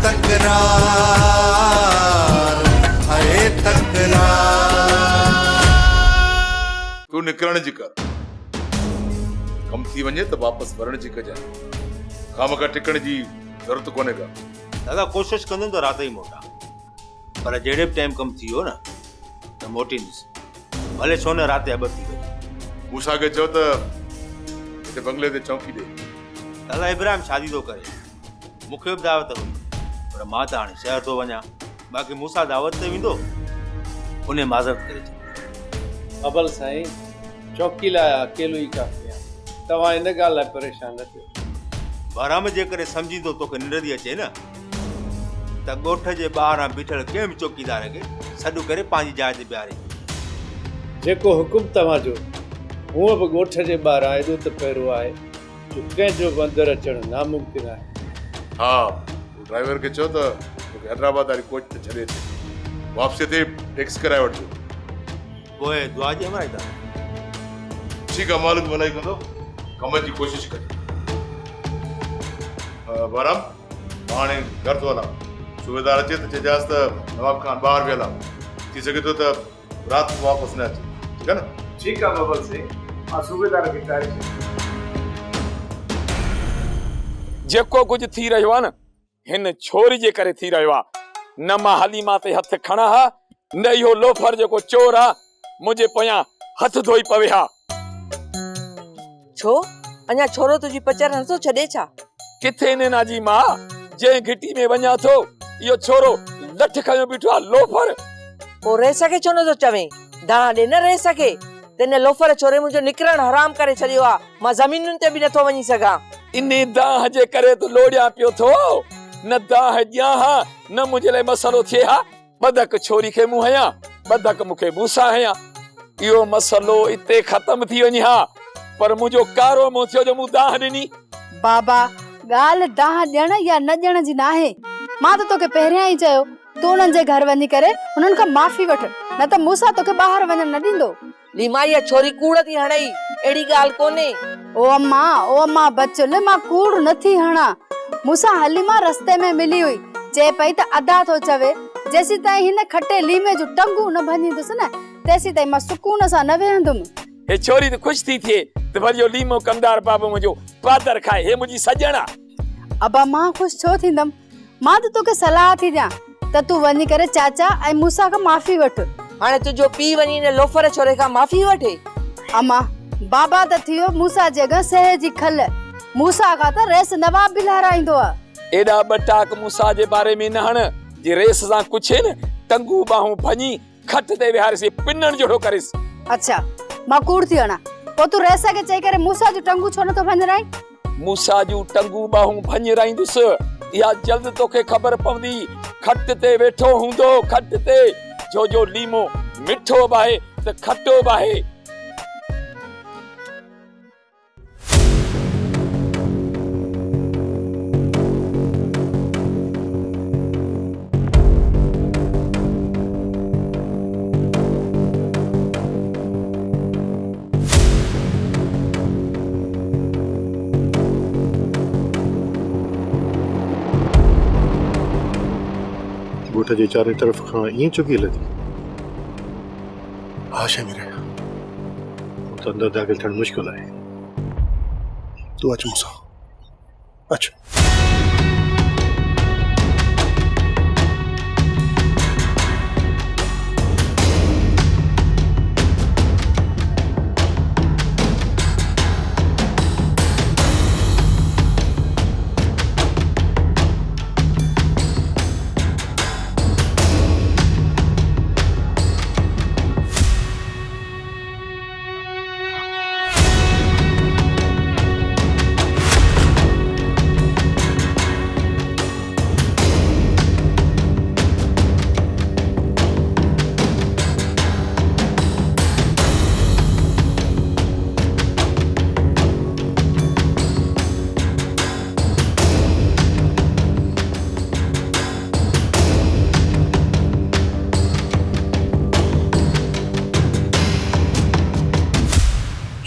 तकरार हाय तकरार। तू निकरण जी कर, कम थी वने तो वापस वरण जी कजा, काम का टिकण जी जरूरत कोने का। दादा कोशिश कंदुमि तो रात ही मोटा, पर जेड़े भी टाइम कम थी हो ना तो मोटी नहीं, भले छो ने रात अब थी गई। मूसा के चो तो इते बंगले ते चौकी दे। दादा इब्राहिम शादी तो करे, मुखे भी दावत हुई, पर मां त हाणे शहर तो वञा, बाक़ी मूसा दावत ते वेंदो, उन्हें माज़रत करे छॾी। अबल साईं चौकी लाइ अकेलो ई काफ़ी आहे, तव्हां इन ॻाल्हि लाइ परेशान न थियो। बाराम जे करे सम्झींदो तोखे निंड थी अचे न त ॻोठ जे ॿाहिरां बीठल कंहिं बि चौकीदार खे सॾु करे पंहिंजी जाइ ते बिहारे। जेको हुकुम तव्हांजो, हूअं बि ॻोठ जे ॿाहिरां एॾो त पहिरियों आहे जो कंहिंजो बि अंदरि अचणु नामुमकिन आहे। हाँ, ड्राइवर के चो तो तोखे हैदराबाद वाली कोच ते छॾे अचे, वापसी ते टैक्स कराए वठजो। पोइ दुआ जी अमराई था। ठीक है, मालिक भलाई कंदो, कम जी कोशिश कर। बाराम हाणे घर तो वञा, सूबेदार अचे तो चइजांसि त नवाब खान ॿाहिरि वियल आहे, थी सघे थो त राति को वापसि न अचे, ठीकु आहे न? ठीकु आहे बबल साईं, मां सूबेदार खे तारीफ़ जेको कुझु थी रहियो आहे न हिन छोरी जे करे थी रहियो आहे। न मां हलीमा ते हथ खणा हा, न इहो लोफर जेको चोर आहे मुंहिंजे पोयां हथ धोई पवे हा। छो अञा छोरो तुंहिंजी पचर नथो छॾे छा? किथे ने नाजी मां, जंहिं घिटी में वञा थो इहो छोरो लठ खयो बीठो आहे लोफर। पोइ रह सके छो नथो चवें? दाणा ॾे न रह सके, तिन लोफर छोरे मुंहिंजो निकिरण हराम करे छॾियो आहे, मां ज़मीनुनि ते बि नथो वञी सघां। इन दाह जे करे तो लोड़िया पियो थो, न दाह ॾियां हा न मुंहिंजे लाइ मसलो थिए हा। बदक छोरी खे मूं हयां, बदक मूंखे मूंसां हयां, इहो मसलो इते ख़त्म थी वञे हा। पर मुंहिंजो कारो मुंहुं थियो जो मूं दाह ॾिनी। बाबा ॻाल्हि दाह ॾियण या न ॾियण जी न आहे, मां त तोखे पहिरियां ई चयो तूं उन्हनि जे घर वञी करे उन्हनि खां माफ़ी वठ, न त मूंसां तोखे ॿाहिरि वञण न ॾींदो। लीमा इहा छोरी कूड़ थी हणई, अहिड़ी ॻाल्हि कोन्हे। ओ अम्मा बचल, मां कूड़ नथी हणा, मूंसां हलीमा रस्ते में मिली हुई, चए पई त अदा थो चवे, जेसी ताईं हिन खटे लीमे जो टंगू न भञींदुसि न तेसी ताईं मां सुकून सां न वेहंदुमि। हे छोरी त ख़ुशि थी थिए त वरी इहो लीमो कमदार बाबू मुंहिंजो पादर खाए, हे मुंहिंजी सजणा। अबा मां ख़ुशि छो थींदमि? मां त तोखे सलाह थी ॾियां त तूं वञी करे चाचा ऐं मूंसां खां माफ़ी वठ। हाणे तुंहिंजो पीउ वञी हिन लोफर छोरे खां माफ़ी वठे? अम्मा बाबा त थियो मूसा जे अॻ सह जी खल, मूसा खां त रेस नवाब बि लहराईंदो आहे। एॾा बटाक मूसा जे बारे में न हण, जे रेस सां कुछ न टंगू बाहूं भञी खट ते विहारसी पिनण जोड़ो करिस। अच्छा मां कूड़ थी हणा, पोइ तूं रेस खे चई करे मूसा जो टंगू छो नथो भञराई? मूसा जूं टंगू बाहूं भञराईंदुसि, इहा जल्द तोखे ख़बर पवंदी। खट ते वेठो हूंदो, खट ते, जो लीमो मिठो बाहे त खटो बाहे। ॻोठ जे चारे तरफ़ खां ईअं चुकी लथी? हा शमीर, तो अंदर दाख़िल थियण मुश्किल आहे। तू अच मूंसां, अच।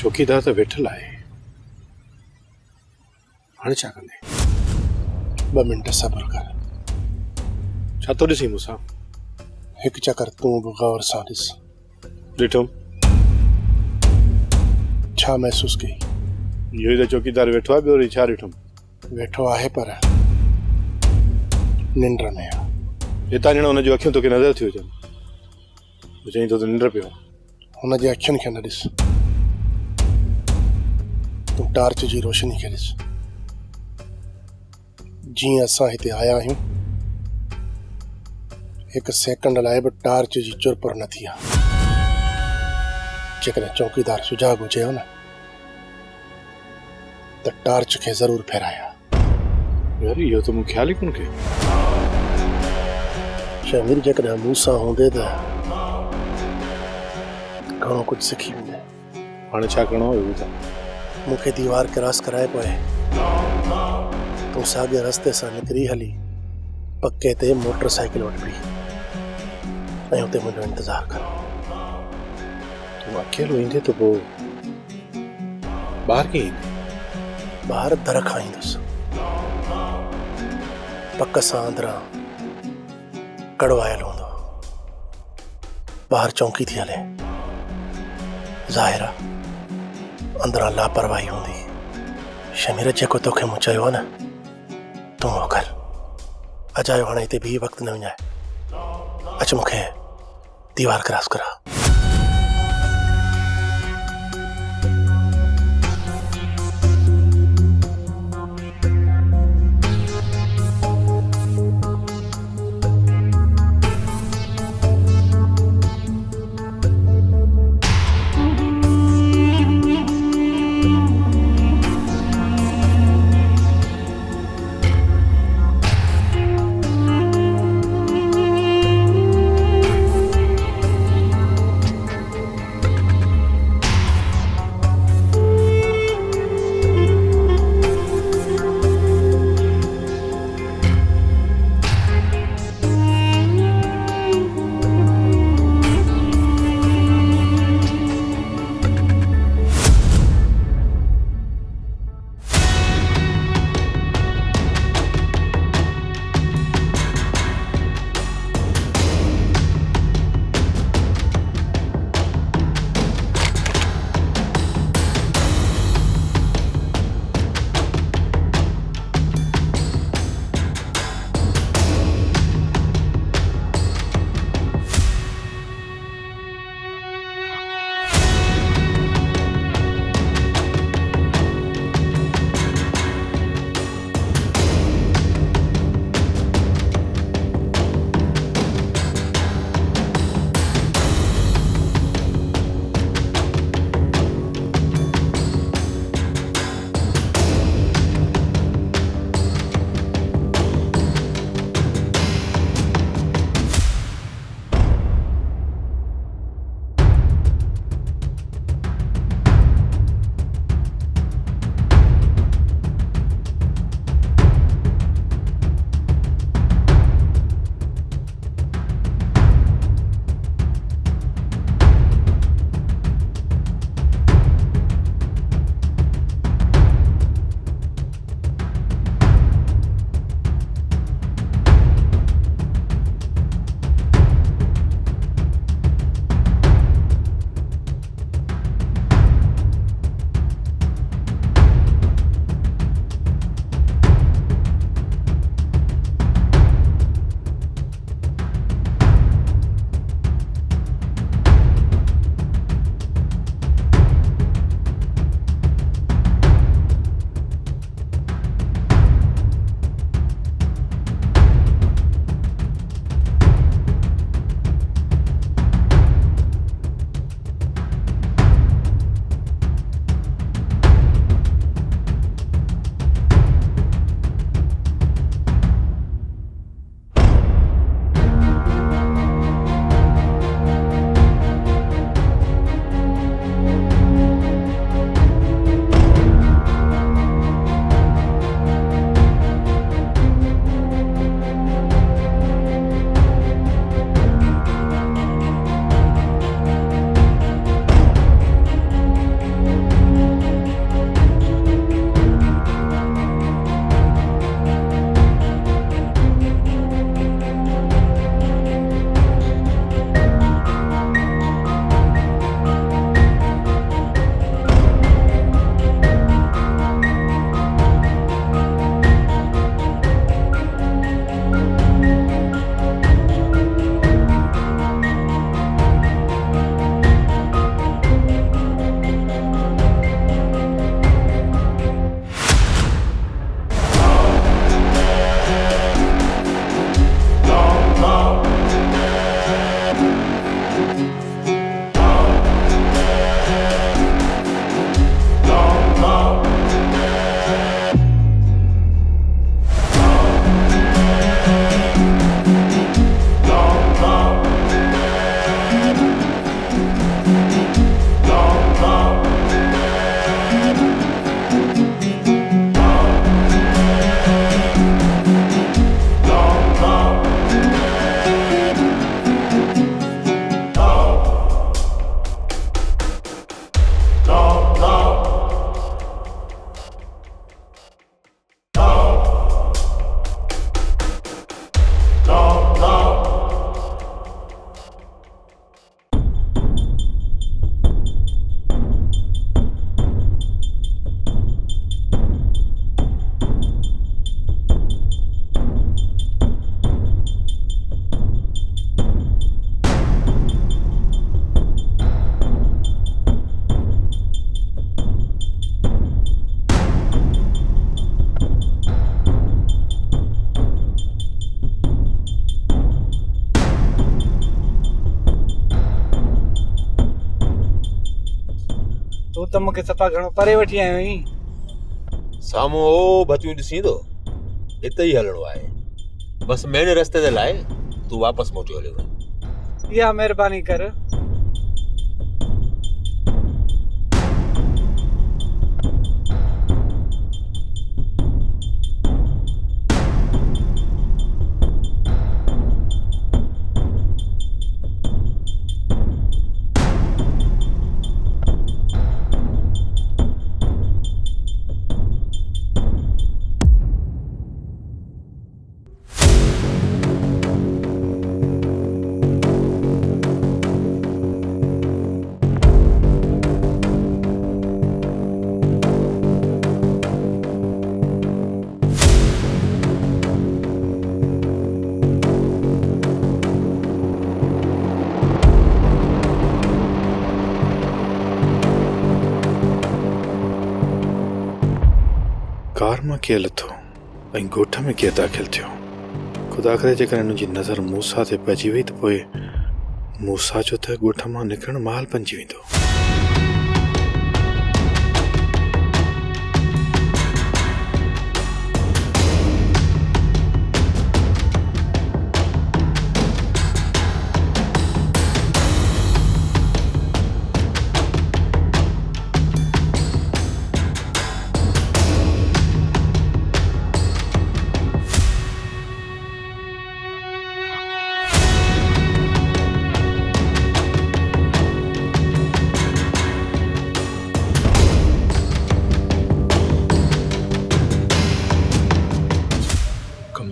चौकीदार तो वेठल है, हाणे छा कंदे? 2 मिनट सब्र कर, छा तो ॾिसी मूंसां? हिकु चकर तूं बि गौर सां ॾिस। ॾिठुमि। छा महसूस कई? इहो ई त चौकीदार वेठो आहे, ॿियो वरी छा ॾिठुमि? वेठो आहे पर निंड में आहे। हितां ॼण हुनजूं अखियूं तोखे नज़र थियूं अचनि, चई तो निंड पियो। हुनजे अखियुनि खे न ॾिस, तूं टार्च जी रोशनी खे ॾिस। जीअं असां हिते आया आहियूं, हिकु सेकंड लाइ बि टार्च जी चुरपुर न थी आहे। जेकॾहिं चौकीदार सुजाॻ हुजे हो न त टार्च खे ज़रूर फेराया। यार इहो त मूं ख़्याल ई कोन कयो। शमीर जेकॾहिं मूं सां हूंदे त घणो कुझु सिखी वेंदे। हाणे छा करिणो आहे ॿुधाए। मूंखे दीवार क्रॉस कराए पोइ तूं साॻे रस्ते सां निकिरी हली पके ते मोटरसाइकिल वटि बीह ऐं हुते मुंहिंजो इंतज़ारु कर। तूं अकेलो ईंदे त पोइ ॿाहिरि कीअं ईंदे? ॿाहिरि दर खां ईंदुसि, पक सां अंदरां कड़ो आयल हूंदो। ॿाहिरि चौंकी थी हले, ज़ाहिर आहे अंदरां लापरवाही हूंदी। शमीर जेको तोखे मूं चयो आहे न, तूं उहो कर। अजायो हाणे हिते बि वक़्तु न विञाए, अच मूंखे दीवार क्रॉस करा। त मूंखे सफ़ा घणो परे वठी आयो आहीं। साम्हूं ओ बचियूं ॾिसींदो हिते ई हलणो आहे। बस मेन रस्ते ते लाइ तूं वापसि मोटी हलियो वञ। इहा महिरबानी कर। कार मां कीअं लथो ऐं ॻोठ में कीअं दाख़िल थियो? ख़ुदा करे जेकॾहिं हुनजी नज़र मूसा ते पइजी वई त पोइ मूसा जो त ॻोठ मां निकिरणु महल बणिजी वेंदो।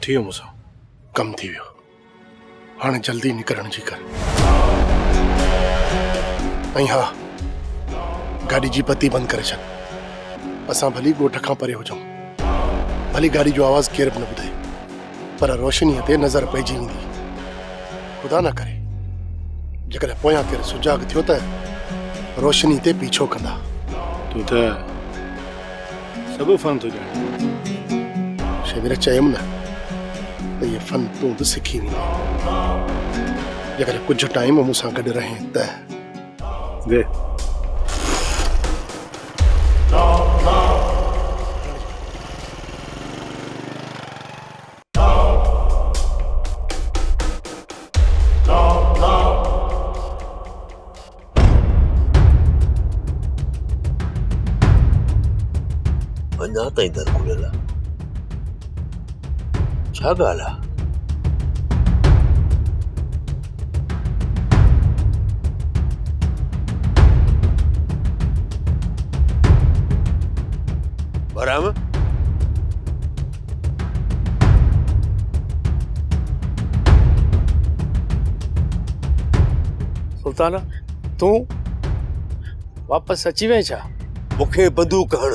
थियो मूंसां? कम थी वियो। हाणे जल्दी निकिरण जी कर। ऐं हा, गाड़ी जी बत्ती बंदि करे छॾ। असां भली ॻोठ खां परे हुजूं, भली गाड़ी जो आवाज़ केर बि न ॿुधे, पर रोशनीअ ते नज़र पइजी वेंदी। ख़ुदा न करे जेकॾहिं पोयां केरु सुजाग थियो त रोशनी ते पीछो कंदा। तूं त सभु फन थो ॼाणे। शेमिर चयमि न त इहे फन तूं बि सिखी वेंदी जेकॾहिं कुझु टाइम मूंसां गॾु रहे त। वे अञा ताईं दर खुलियल आहे। छा ॻाल्हि आहे? बराबर सुल्ताना, तूं वापसि अची वई छा? मूंखे बंदूक हण।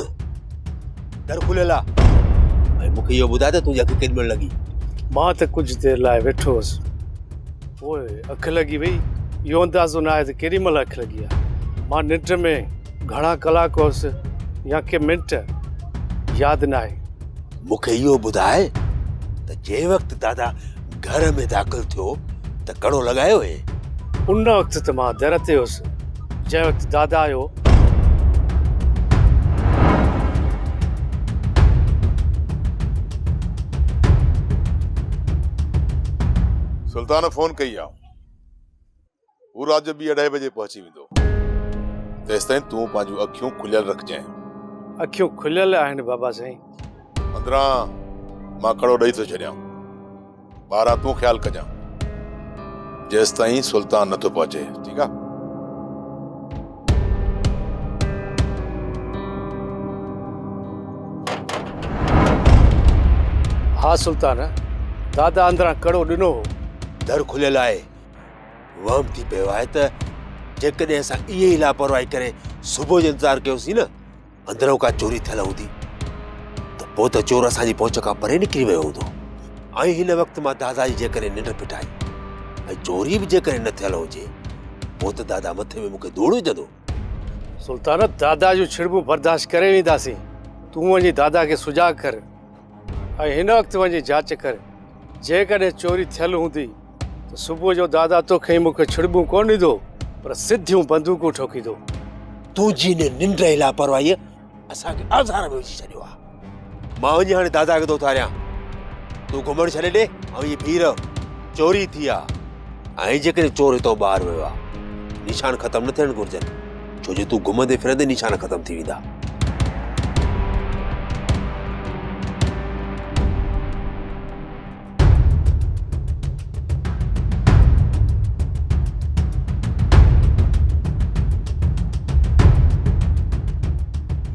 दर खुलियल आहे। ऐं मूंखे इहो ॿुधाए त तुंहिंजी अखि केॾीमहिल लॻी? मां त कुझु देरि लाइ वेठो हुअसि, पोइ अखि लॻी वई। इहो अंदाज़ो न आहे त केॾी महिल अखि लॻी आहे। मां निंड में घणा कलाक हुअसि या के मिंट यादि न आहे। मूंखे इहो ॿुधाए त जंहिं वक़्तु दादा घर में दाख़िल थियो त कड़ो लॻायो हुए? उन वक़्तु त मां दर ते हुअसि। जंहिं वक़्तु दादा आयो सुल्तान फोन कई आहे। हू रात जो 2:30 बजे पहुची वेंदो। तेसिताईं तूं पंहिंजूं अखियूं खुलियल रखजांइ। अखियूं खुलियल आहिनि बाबा साईं। अंदरां मां कड़ो ॾेई थो छॾियां। ॿाहिरां तूं ख़्यालु कजां जेसिताईं सुल्तान नथो पहुचे। ठीकु आहे? हा सुल्तान, दादा अंदरां कड़ो ॾिनो हो। दर खुलियल आहे। वहम थी पियो आहे त जेकॾहिं असां इहे ई लापरवाही करे सुबुह जो इंतज़ारु कयोसीं न, अंदरों का चोरी थियल हूंदी त पोइ त चोर असांजी पहुच खां परे निकिरी वियो हूंदो। ऐं हिन वक़्तु मां दादा जी जेकॾहिं निंड फिटाई ऐं चोरी बि जेकॾहिं न थियल हुजे पोइ त दादा मथे में मूंखे धूड़ विझंदो। सुल्तान, दादा जूं छिड़बूं बर्दाश्त करे वेंदासीं। तूं वञी दादा खे सुजाग कर ऐं हिन वक़्तु वञी जांच कर। जेकॾहिं चोरी थियल हूंदी त सुबुह जो दादा तोखे मूंखे छिड़बूं कोन ॾींदो, पर सिधियूं बंदूकूं ठोकींदो। तुंहिंजी निंड जी लापरवाहीअ असांखे आज़ार में विझी छॾियो आहे। मां वञी हाणे दादा खे थो उथारियां, तूं घुमण छॾे ॾे ऐं इहे भीड़ चोरी थी आहे। ऐं जेकॾहिं चोर हितां ॿाहिरि वियो आहे, निशान ख़तमु न थियणु घुरिजनि, छो जो तूं घुमंदे फिरंदे निशान ख़तमु थी वेंदा।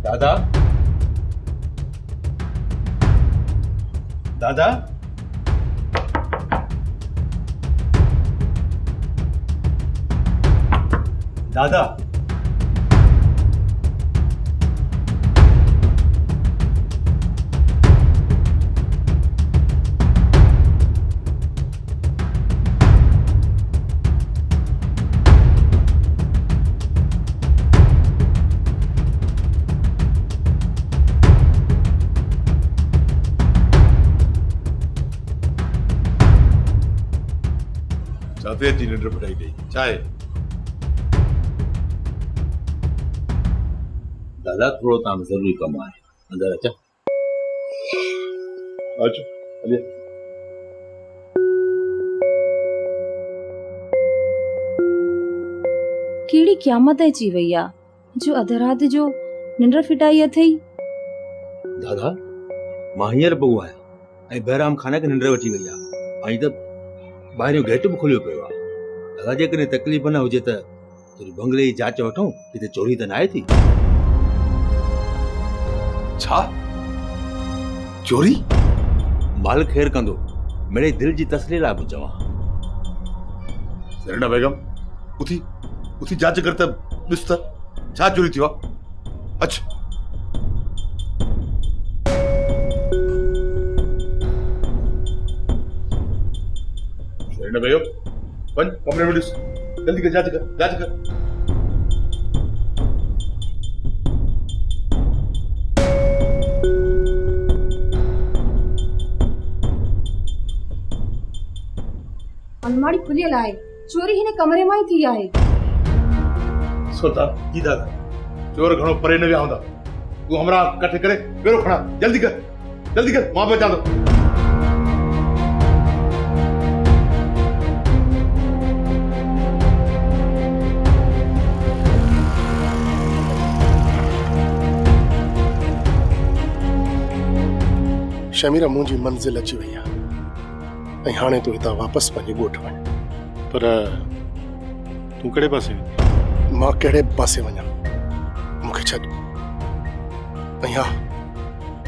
दादा दादा दादा सफेद जी निंड पटाई गई चाहे दादा थोड़ो ताम जरूरी कम है अंदर अचा अचो हलिए। केड़ी क़यामत अची वई आ जो अध रात जो निंड फिटाई अथई। दादा मां हींअर पो आया ऐं बहराम खाने के निंड वठी वई आ ऐं त ॿाहिरियों गेट बि खुलियो पियो आहे। दादा जेकॾहिं तकलीफ़ न हुजे त थोरी बंगले जी जांच वठूं, किथे चोरी त न आहे थी। छा चोरी? माल ख़ैर कंदो, मेरे दिल जी तसली लाइ बि चवां। सरीना बेगम उथी उथी जांच कर त ॾिस त छा चोरी थियो आहे। अच्छा सरीना बेगम वञ कमरे में ॾिस, जल्दी कर जांच कर। अलमारी खुलियल आहे, चोरी हिन कमरे मां ई थी आहे। सोता जी दादा चोर घणो परे न विया हूंदा, तूं हमरा कठे करे बेरो खणा, जल्दी कर मां बचा दो। शमीरा मुंहिंजी मंज़िल अची वई आहे ऐं हाणे तूं हितां वापसि पंहिंजे ॻोठ वञ। पर तूं कहिड़े पासे वेंदी? मां कहिड़े पासे वञा, मूंखे छॾ। ऐं हा,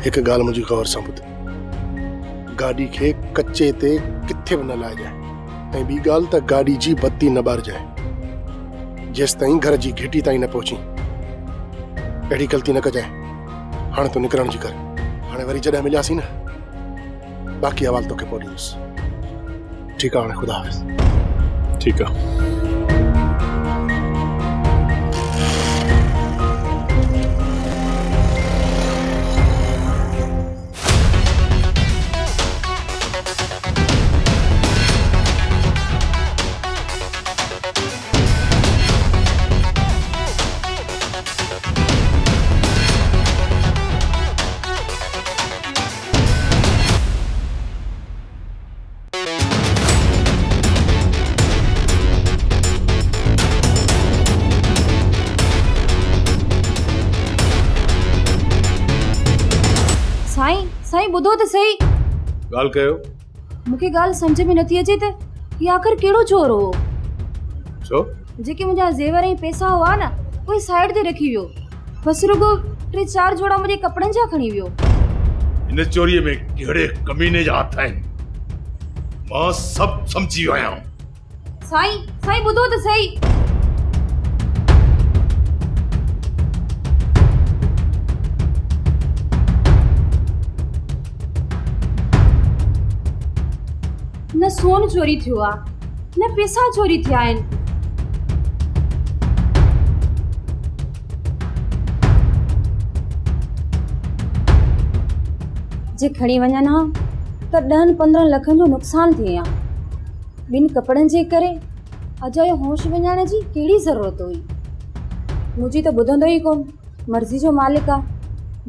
हिकु ॻाल्हि मुंहिंजी गौर सां ॿुध, गाॾी खे कचे ते किथे बि न लाहिजांइ ऐं ॿी ॻाल्हि त गाॾी जी बत्ती न ॿारजांइ जेसि ताईं घर जी घिटी ताईं न पहुची। अहिड़ी ग़लती न कजांइ। हाणे तूं निकिरण जी कर, हाणे वरी जॾहिं मिलियासीं न बाक़ी अहवाल तोखे पोइ ॾींदुसि। ठीकु आहे, हाणे ख़ुदा हाफ़िज़। ठीकु आहे। साईं ॿुधो त सही। ॻाल्हि कयो। मूंखे ॻाल्हि सम्झ में नथी अचे त इहा आख़िर कहिड़ो चोर हो? छो? जेके मुंहिंजा ज़ेवर ऐं पैसा हुआ न उहे साइड ते रखी वियो, बसि रुगो 3-4 जोड़ा मुंहिंजे कपिड़नि जा खणी वियो। इन चोरीअ में कहिड़े कमीने जा हथ आहिनि, मां सभु सम्झी वियो आहियां। साईं ॿुधो त सही। न सोन चोरी थियो आहे, न पैसा चोरी थिया आहिनि। जे खणी वञनि हा त 10-15 लखनि जो नुक़सान थिए हा। ॿिनि कपिड़नि जे करे अॼु होश विञाइण जी कहिड़ी ज़रूरत हुई? मुंहिंजी त ॿुधंदो ई कोन, मर्ज़ी जो मालिक आहे,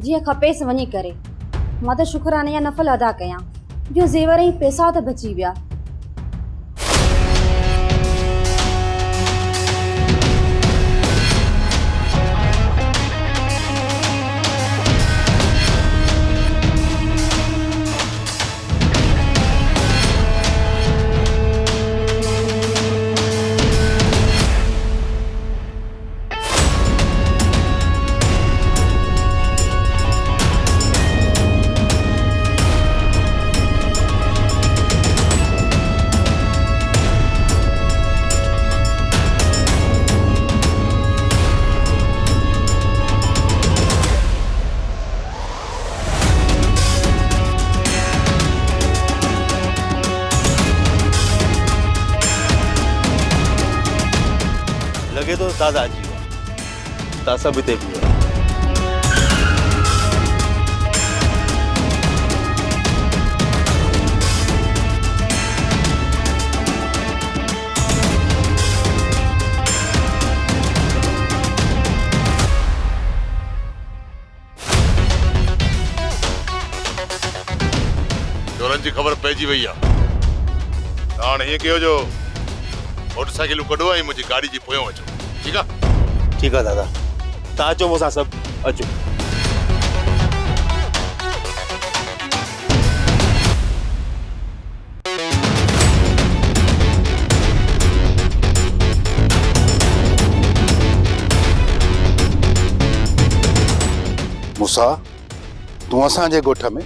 जीअं खपेसि वञी करे। मां त शुक्राने या नफ़ल अदा कयां जो ज़ेवर ऐं पैसा त बची विया। लगे तो दादा अची विया, तव्हां सभु हिते बीहो। चोरनि जी ख़बर पइजी वई आहे। तव्हां हाणे हीअं कयो जो मोटरसाइकिलूं कढो ऐं मुंहिंजी गाॾी जी पोयों अचो, ठीकु आहे? ठीकु आहे दादा, तव्हां अचो मूंसां सभु, अचो। मूसा, तूं असांजे ॻोठ में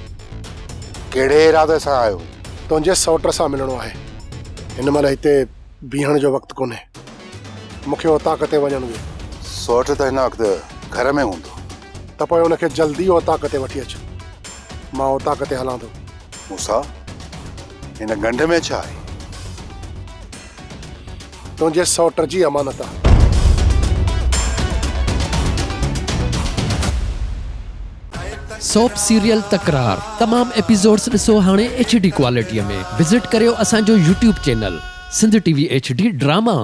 कहिड़े इरादे सां आयो? तुंहिंजे सौट सां मिलणो आहे। हिन महिल हिते बीहण जो वक़्तु कोन्हे, मूंखे उतां किथे वञणो आहे। सौट त हिन वक़्तु घर में हूंदो, त पोइ हुनखे जल्दी उतां किथे वठी अच, मां उतां किथे हलां थो। मूसा, हिन गंढ में छा आहे? तुंहिंजे सौट जी अमानत आहे। सोप सीरियल तकरार तमाम एपिसोड्स ॾिसो हाणे HD क्वालिटीअ में। विज़िट करियो असांजो YouTube channel Sindh TV HD drama.